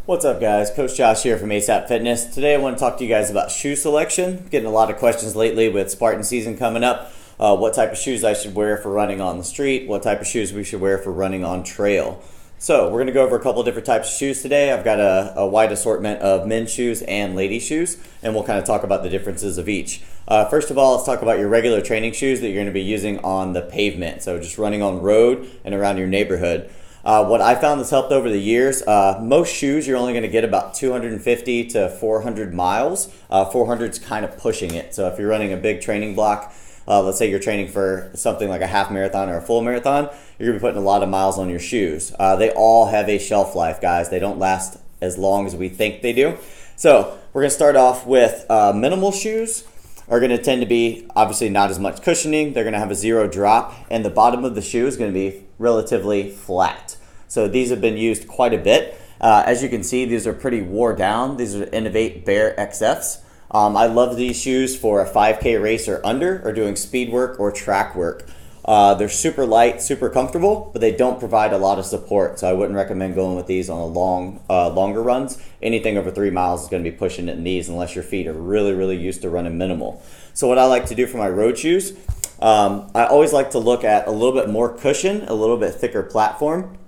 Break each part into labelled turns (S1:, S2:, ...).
S1: What's up guys, Coach Josh here from ASAP Fitness. Today I want to talk to you guys about shoe selection. Getting a lot of questions lately with Spartan season coming up. What type of shoes I should wear for running on the street, what type of shoes we should wear for running on trail. So we're going to go over a couple different types of shoes today. I've got a wide assortment of men's shoes and ladies shoes, and we'll kind of talk about the differences of each. First of all, let's talk about your regular training shoes that you're going to be using on the pavement. So just running on road and around your neighborhood. What I found that's helped over the years, most shoes you're only going to get about 250 to 400 miles. 400 is kind of pushing it. So if you're running a big training block, let's say you're training for something like a half marathon or a full marathon, you're going to be putting a lot of miles on your shoes. They all have a shelf life, guys. They don't last as long as we think they do. So we're going to start off with minimal shoes. Are going to tend to be obviously not as much cushioning. They're going to have a zero drop, and the bottom of the shoe is going to be relatively flat. So these have been used quite a bit. As you can see, these are pretty wore down. These are Innovate Bare XFs. I love these shoes for a 5K race or under, or doing speed work or track work. They're super light, super comfortable, but they don't provide a lot of support. So I wouldn't recommend going with these on a longer runs. Anything over 3 miles is going to be pushing it in these unless your feet are really used to running minimal. So what I like to do for my road shoes, I always like to look at a little bit more cushion, a little bit thicker platform.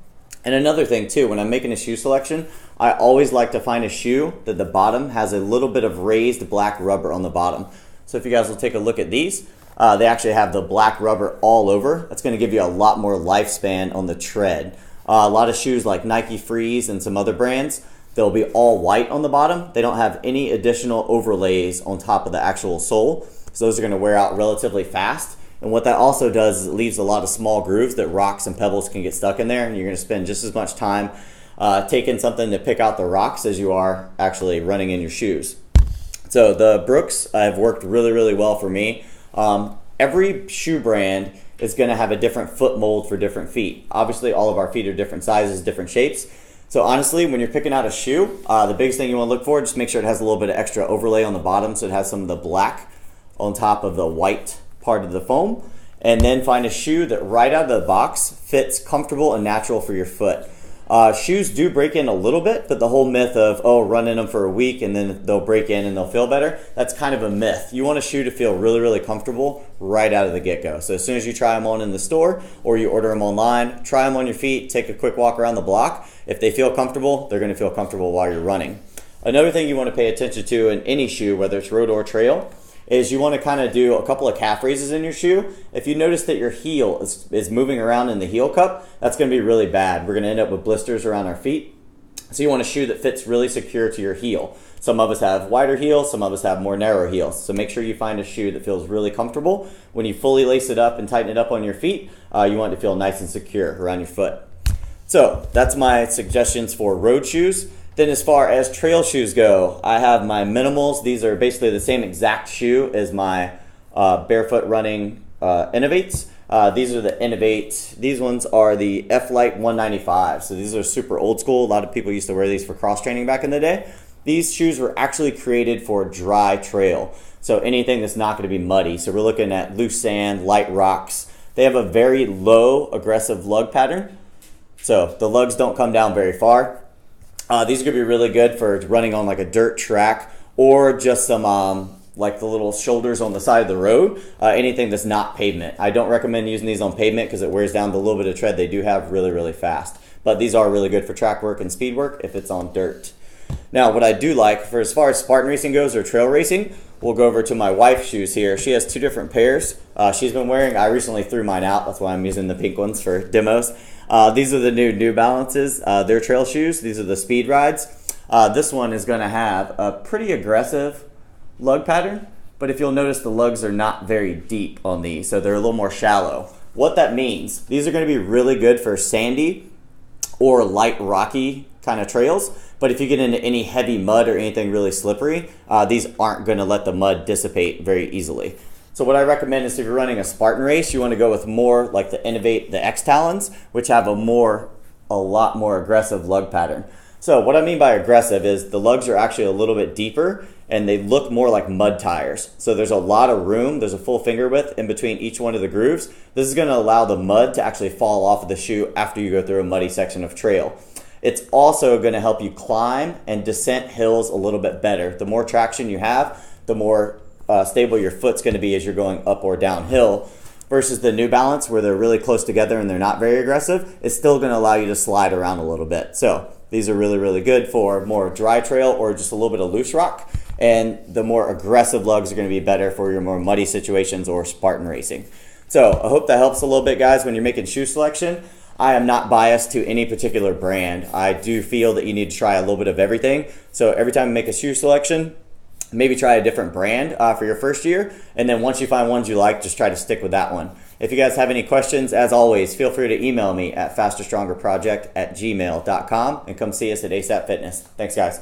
S1: And another thing too, when I'm making a shoe selection, I always like to find a shoe that the bottom has a little bit of raised black rubber on the bottom. So if you guys will take a look at these, they actually have the black rubber all over. That's going to give you a lot more lifespan on the tread. A lot of shoes like Nike Freeze and some other brands, they'll be all white on the bottom. They don't have any additional overlays on top of the actual sole. So those are going to wear out relatively fast. And what that also does is it leaves a lot of small grooves that rocks and pebbles can get stuck in there, and you're going to spend just as much time taking something to pick out the rocks as you are actually running in your shoes. So the Brooks have worked really well for me. Every shoe brand is going to have a different foot mold for different feet. Obviously all of our feet are different sizes, different shapes. So honestly, when you're picking out a shoe, the biggest thing you want to look for, just make sure it has a little bit of extra overlay on the bottom, so it has some of the black on top of the white part of the foam, and then find a shoe that right out of the box fits comfortable and natural for your foot. Shoes do break in a little bit, but the whole myth of, oh, run in them for a week and then they'll break in and they'll feel better, that's kind of a myth. You want a shoe to feel really comfortable right out of the get-go. So as soon as you try them on in the store or you order them online, try them on your feet, take a quick walk around the block. If they feel comfortable, they're going to feel comfortable while you're running. Another thing you want to pay attention to in any shoe, whether it's road or trail, is you want to kind of do a couple of calf raises in your shoe. If you notice that your heel is moving around in the heel cup, that's going to be really bad. We're going to end up with blisters around our feet. So you want a shoe that fits really secure to your heel. Some of us have wider heels, some of us have more narrow heels. So make sure you find a shoe that feels really comfortable. When you fully lace it up and tighten it up on your feet, you want it to feel nice and secure around your foot. So that's my suggestions for road shoes. Then as far as trail shoes go, I have my minimals. These are basically the same exact shoe as my barefoot running Innovates. These are the Innovate. These ones are the F-Lite 195. So these are super old school. A lot of people used to wear these for cross training back in the day. These shoes were actually created for dry trail. So anything that's not going to be muddy. So we're looking at loose sand, light rocks. They have a very low aggressive lug pattern. So the lugs don't come down very far. These are going to be really good for running on like a dirt track or just some like the little shoulders on the side of the road, anything that's not pavement. I don't recommend using these on pavement because it wears down the little bit of tread they do have really fast. But these are really good for track work and speed work if it's on dirt. Now what I do like for as far as Spartan racing goes or trail racing, we'll go over to my wife's shoes here. She has two different pairs she's been wearing. I recently threw mine out. That's why I'm using the pink ones for demos. These are the New Balances, their trail shoes. These are the speed rides. This one is going to have a pretty aggressive lug pattern, but if you'll notice the lugs are not very deep on these, so they're a little more shallow. What that means, these are going to be really good for sandy or light rocky kind of trails, but if you get into any heavy mud or anything really slippery, these aren't going to let the mud dissipate very easily. So what I recommend is if you're running a Spartan race, you want to go with more like the Innovate, the X Talons, which have a lot more aggressive lug pattern. So what I mean by aggressive is the lugs are actually a little bit deeper and they look more like mud tires. So there's a lot of room, there's a full finger width in between each one of the grooves. This is going to allow the mud to actually fall off of the shoe after you go through a muddy section of trail. It's also going to help you climb and descent hills a little bit better. The more traction you have, the more stable your foot's going to be as you're going up or downhill, versus the New Balance where they're really close together and they're not very aggressive. It's still going to allow you to slide around a little bit. So these are really, really good for more dry trail or just a little bit of loose rock. And the more aggressive lugs are going to be better for your more muddy situations or Spartan racing. So I hope that helps a little bit, guys, when you're making shoe selection. I am not biased to any particular brand. I do feel that you need to try a little bit of everything. So every time you make a shoe selection, maybe try a different brand for your first year. And then once you find ones you like, just try to stick with that one. If you guys have any questions, as always, feel free to email me at fasterstrongerproject@gmail.com and come see us at ASAP Fitness. Thanks, guys.